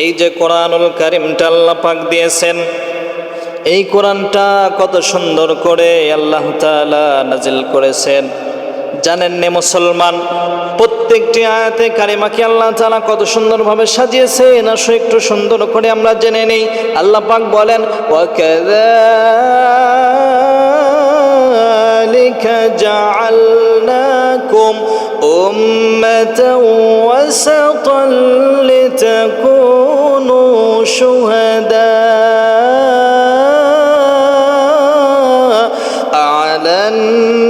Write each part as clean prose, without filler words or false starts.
এই যে কোরআনুল কারীমটা আল্লাহ পাক দিয়েছেন, এই কোরআনটা কত সুন্দর করে আল্লাহ তাআলা নাজিল করেছেন জানেন নে মুসলমান। প্রত্যেকটি আয়াতে কারিমাকে আল্লাহ তাআলা কত সুন্দরভাবে সাজিয়েছেন, আসো একটু সুন্দর করে আমরা জেনে নেই। আল্লাহ পাক বলেন, ওয়াকাযালিকা জাআলনাকুম উম্মাতাও ওয়াসাতান লিতাকুনু শুহাদা আলান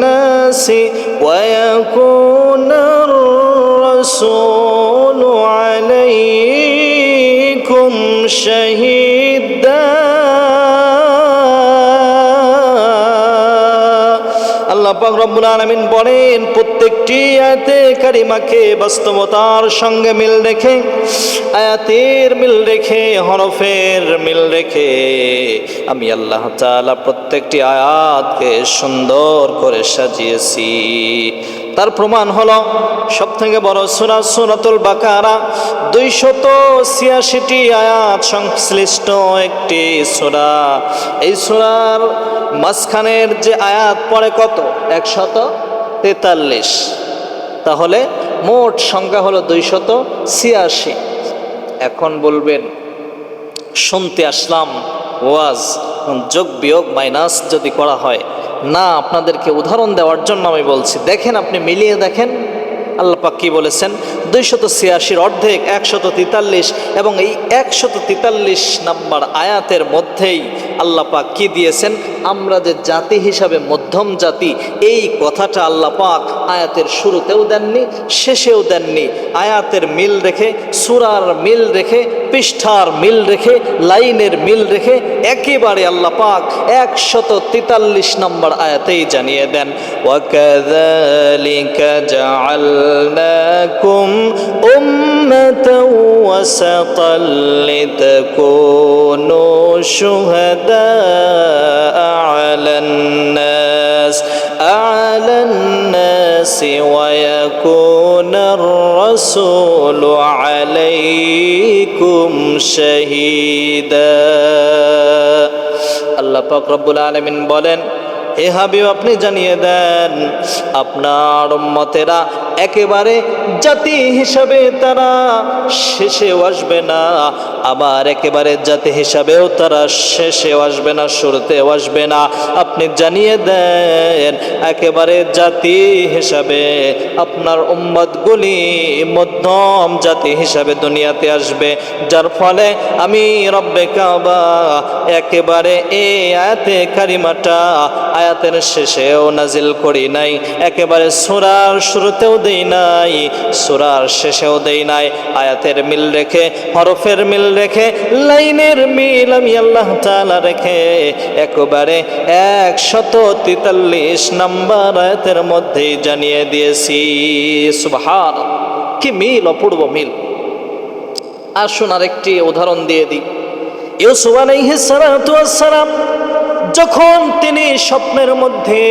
নাসি ويكون الرسول عليكم شهيدا। আল্লাহ পাক রব্বুল আলামিন বলেন, প্রত্যেকটি আয়াতে কারিমাকে বাস্তবতার সঙ্গে মিল রেখে, আয়াতের মিল রেখে, হরফের মিল রেখে আমি আল্লাহ তাআলা প্রত্যেকটি আয়াতকে সুন্দর করে সাজিয়েছি। তার প্রমাণ হলো সবথেকে বড় সূরা সূরাতুল বাকারা, 286টি আয়াত সংশ্লিষ্ট একটি সূরা। এই সূরার মাঝখানের যে আয়াত পড়ে কত? 143। তাহলে মোট সংখ্যা হলো 286। এখন বলবেন শুনতে আসলাম ওয়াজ, যোগ বিয়োগ মাইনাস যদি করা হয় না, আপনাদেরকে উদাহরণ দেওয়ার জন্য আমি বলছি। দেখেন, আপনি মিলিয়ে দেখেন আল্লাহ পাক কি বলেছেন। 286 অর্ধেক 143, এবং এই 143 নাম্বার আয়াতের মধ্যেই আল্লাহ পাক কি দিয়েছেন? আমরা যে জাতি হিসাবে মধ্যম জাতি, এই কথাটা আল্লাহ পাক আয়াতের শুরুতেও দেননি, শেষেও দেননি। আয়াতের মিল রেখে, সূরার মিল রেখে, পৃষ্ঠার মিল রেখে, লাইনের মিল রেখে একেবারে আল্লাহ পাক 143 নম্বর আয়াতেই জানিয়ে দেন, ওয়াকাযালিকা জাআলনাকুম উম্মাতাও ওয়াসাতান লিতাকুনু শুহাদা আলান নাসি ওয়া ইয়াকুনার রাসূলু আলাইকুম শাহীদা। আল্লাহ পাক রব্বুল আলামিন বলেন, হে হাবিব আপনি জানিয়ে দেন, আপনার উম্মতেরা একেবারে জাতি হিসাবে তারা শেষেও আসবে না, আবার একেবারে জাতি হিসাবেও তারা শেষেও আসবে না, শুরুতেও আসবে না। আপনি জানিয়ে দেন, একেবারে জাতি হিসাবে আপনার উম্মতগুলি মধ্যম জাতি হিসাবে দুনিয়াতে আসবে, যার ফলে আমি রব্বে কাবা একেবারে এই আয়াতে কারিমাটা আয়াতের শেষেও নাজিল করি নাই, একেবারে সূরার শুরুতেও দেই নাই, সূরার শেষেও দেই নাই। আয়াতের মিল রেখে, হরফের মিল রেখে, লাইনের মিল আমি আল্লাহ তাআলা রেখে একেবারে 143 নম্বর আয়াতের মধ্যেই জানিয়ে দিয়েছি। সুবহানাল্লাহ, কি মিল, অপূর্ব মিল। আসুন আরেকটি উদাহরণ দিয়ে দিই। ইউসুফ আলাইহিস সালাতু ওয়াস সালাম যখন তিনি স্বপ্নের মধ্যে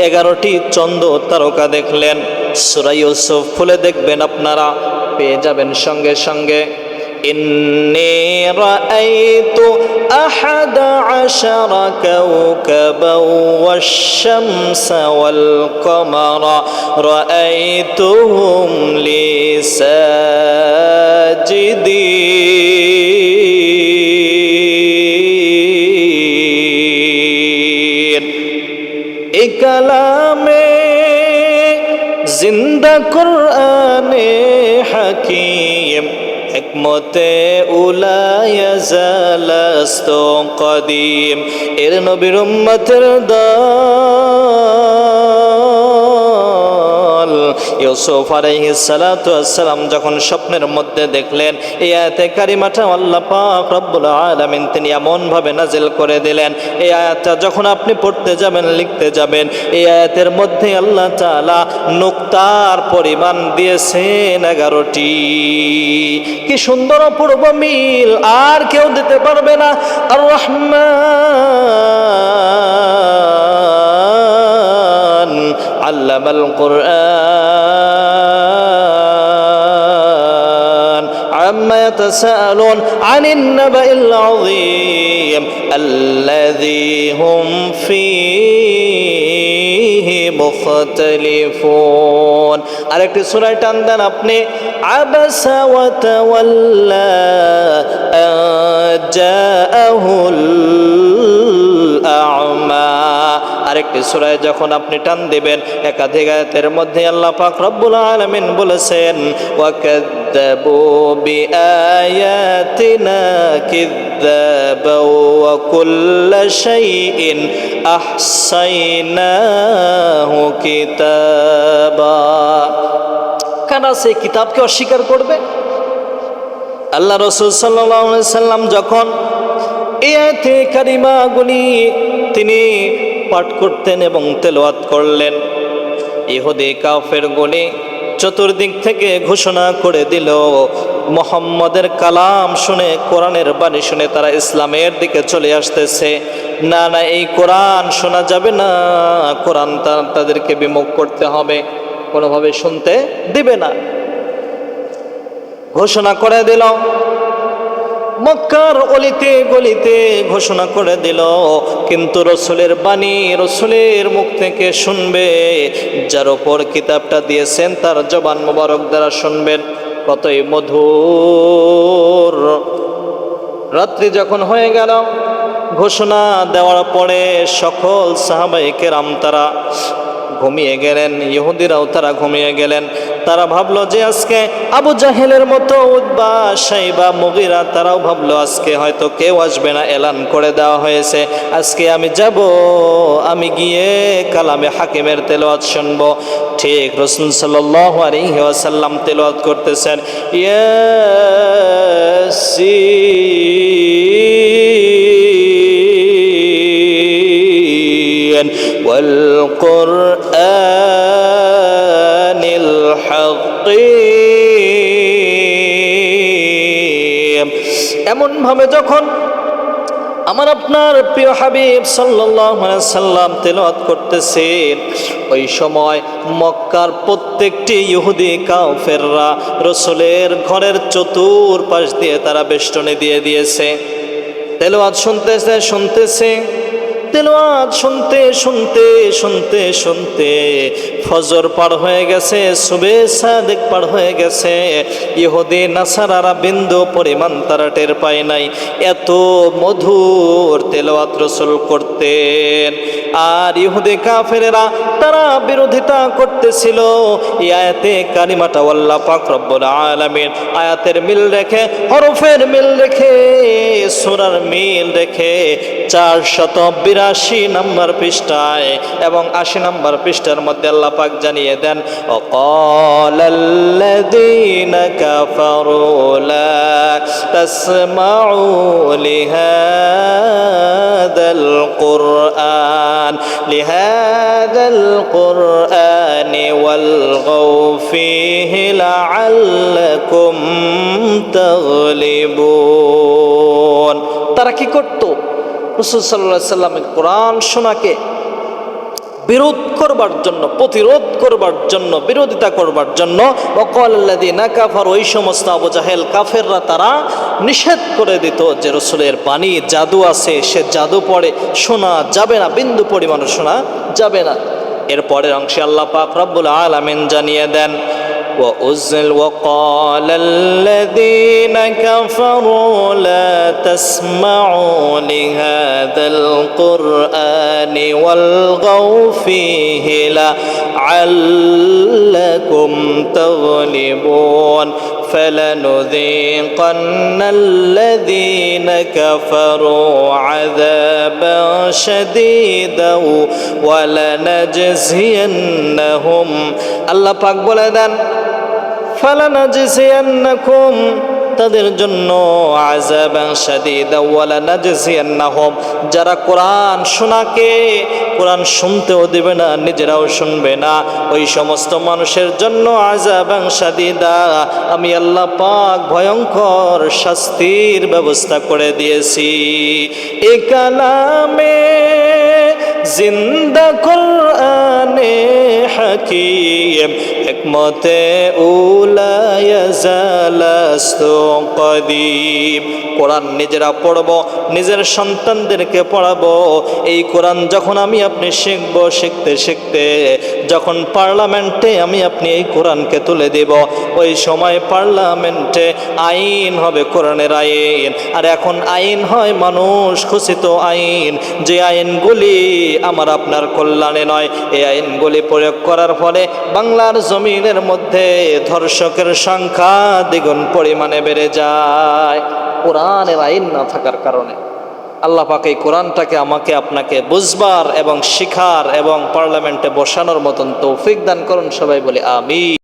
11টি চন্দ্র তারকা দেখলেন, সূরা ইউসুফ খুলে দেখবেন, আপনারা পেয়ে যাবেন সঙ্গে সঙ্গে, ইন্নী রাআইতু আহাদা আশারা কাওকাবাও ওয়াশ-শামসা ওয়াল কমারা রাআইতুহুম লি সাজিদিন। এই কালামে জিন্দা কুরআনে হাকিম, হিকমতে উলায়াজালাস্ত কদিম। এর নবীর উম্মতের দল ইউসুফ আলাইহিস সালাতু ওয়াস সালাম যখন স্বপ্নের মধ্যে দেখলেন, এই আয়াতে কারিমাটা আল্লাহ পাক রব্বুল আলামিন তিনি এমন ভাবে নাজিল করে দিলেন। এই আয়াতটা যখন আপনি পড়তে যাবেন, লিখতে যাবেন, এই আয়াতের মধ্যে আল্লাহ তাআলা নুক্তার পরিমাণ দিয়েছেন 11টি। কি সুন্দর অপূর্ব মিল, আর কেউ দিতে পারবে না। আর রহমান আল্লামাল কুরআন আম্মা يتساءلون عن النبأ العظيم الذي هم فيه مختلفون আরেকটি সূরায় টান দেন আপনি আবাসা ওয়া তাওয়াল্লা জাআহুল আ'মা আরেকটি সূরায় যখন আপনি টান দিবেন একাধিক আয়াতের মধ্যে আল্লাহ পাক রব্বুল আলামিন বলেছেন ওয়া কাযযাবু বিআয়াতিনা কিযযাবা ওয়া কুল্লা শাইইন আহসাইনাহু কিতাবা কারা সেই কিতাবকে অস্বীকার করবে আল্লাহ রাসূল সাল্লাল্লাহু আলাইহি সাল্লাম যখন এই আয়াতে কারিমাগুলি তিনি পাঠ করতেন এবং তেলাওয়াত করলেন ইহুদি কাফের গুলি চতুর্দিক থেকে ঘোষণা করে দিল মুহাম্মদের কালাম শুনে কোরআনের বাণী শুনে তারা ইসলামের দিকে চলে আসতেছে না না এই কোরআন শোনা যাবে না কোরআন তাদেরকে বিমুখ করতে হবে কোনোভাবে শুনতে দিবে না ঘোষণা করে দিল মক্কার অলিতে গলিতে ঘোষণা করে দিল কিন্তু রসুলের বাণী রসুলের মুখ থেকে শুনবে যার উপর কিতাবটা দিয়েছেন তার জবান মোবারক দ্বারা শুনবেন কতই মধুর রাত্রি যখন হয়ে গেল ঘোষণা দেওয়ার পরে সকল সাহাবায়ে কেরাম তারা ঘুমিয়ে গেলেন ইহুদিরাও তারা ঘুমিয়ে গেলেন তারা ভাবলো যে আজকে আবু জাহেলের মতো উতবা শাইবা মুগিরা তারাও ভাবলো আজকে হয়তো কেউ আসবে না এলান করে দেওয়া হয়েছে আজকে আমি যাব আমি গিয়ে কালামে হাকিমের তেলাওয়াত শুনবো ঠিক রাসূল সাল্লাল্লাহু আলাইহি ওয়াসাল্লাম তেলাওয়াত করতেছেন ইয়াসিন ওয়াল কুরআনিল হাকীম এমন ভাবে যখন আমার আপনার প্রিয় হাবিব সাল্লাল্লাহু আলাইহি সাল্লাম তেলাওয়াত করতেছেন ওই সময় মক্কার প্রত্যেকটি ইহুদি কাফেররা রাসূলের ঘরের চতুর্পাশ দিয়ে তারা বেষ্টনী দিয়ে দিয়েছে তেলাওয়াত শুনতেছে তেলাওয়াত শুনতে ফজর পার হয়ে গেছে সুবে সাদেক পার হয়ে গেছে ইহুদি নাসারারা বিন্দু পরিমাণ তারা টের পায় নাই এত মধুর তেলাওয়াত রাসূল করতেন আর ইহুদি কাফেরেরা তারা বিরোধিতা করতেছিল এই আয়াতে কালিমাটা আল্লাহ পাক রব্বুল আলামিন আয়াতের মিল রেখে হরফের মিল রেখে সূরার মিল রেখে 482 নম্বর পৃষ্ঠায় এবং 80 নম্বর পৃষ্ঠার মধ্যে আল্লাহ পাক জানিয়ে দেন ওয়াকালাল্লাযীনা কাফারু লা তাসমাউ লিহাযাল কুরআনি ওয়ালগাউ ফীহি লাআল্লাকুম তাগলিবুন তারা কি করতো রাসূল সাল্লাল্লাহু আলাইহি সাল্লামের কোরআন শোনাকে বিরোধ করবার জন্য প্রতিরোধ করবার জন্য বিরোধিতা করবার জন্য ওয়াকালাল্লাযীনা কাফারু ওই সমস্ত আবু জাহেল কাফেররা তারা নিষেধ করে দিত যে রাসূলের বাণী জাদু আছে সে জাদু পড়ে শোনা যাবে না বিন্দু পরিমাণ শোনা যাবে না এরপরের অংশে আল্লাহ পাক রব্বুল আলামিন জানিয়ে দেন وقال الذين كفروا لا تسمعوا لهذا القرآن والغوا فيه لعلكم تغلبون فلنذيقن الذين كفروا عذابا شديدا ولنجزينهم الله পাক বলে দেন ফালানাজজিয়ান্নাকুম তাদের জন্য আযাবান শাদীদা ওয়ালা নাজজিয়ান্নাহুম যারা কোরআন শোনাকে কোরআন শুনতেও দিবে না নিজেরাও শুনবে না ওই সমস্ত মানুষের জন্য আযাবান শাদীদা আমি আল্লাহ পাক ভয়ঙ্কর শাস্তির ব্যবস্থা করে দিয়েছি এই কালামে জিন্দা কোরআনে হাকীম এক মতে উলায়াজালাস্তু কদিম। কোরআন নিজেরা পড়ব, নিজের সন্তানদেরকে পড়াবো। এই কোরআন যখন আমি আপনি শিখবো, শিখতে শিখতে যখন পার্লামেন্টে আমি আপনি এই কোরআনকে তুলে দেব, ওই সময় পার্লামেন্টে আইন হবে কোরআনের আইন। আর এখন আইন হয় মানুষ ঘোষিত আইন, যে আইনগুলি আমার আপনার কল্যাণে নয়। এই আইনগুলি প্রয়োগ করার ফলে বাংলার জমিনের মধ্যে ধর্ষকের সংখ্যা দ্বিগুণ পরিমাণে বেড়ে যায়, কোরআনের আইন না থাকার কারণে। আল্লাহ পাক এই কোরআনটাকে আমাকে আপনাকে বুঝবার এবং শিখার এবং পার্লামেন্টে বসানোর মতন তৌফিক দান করুন। সবাই বলি আমিন।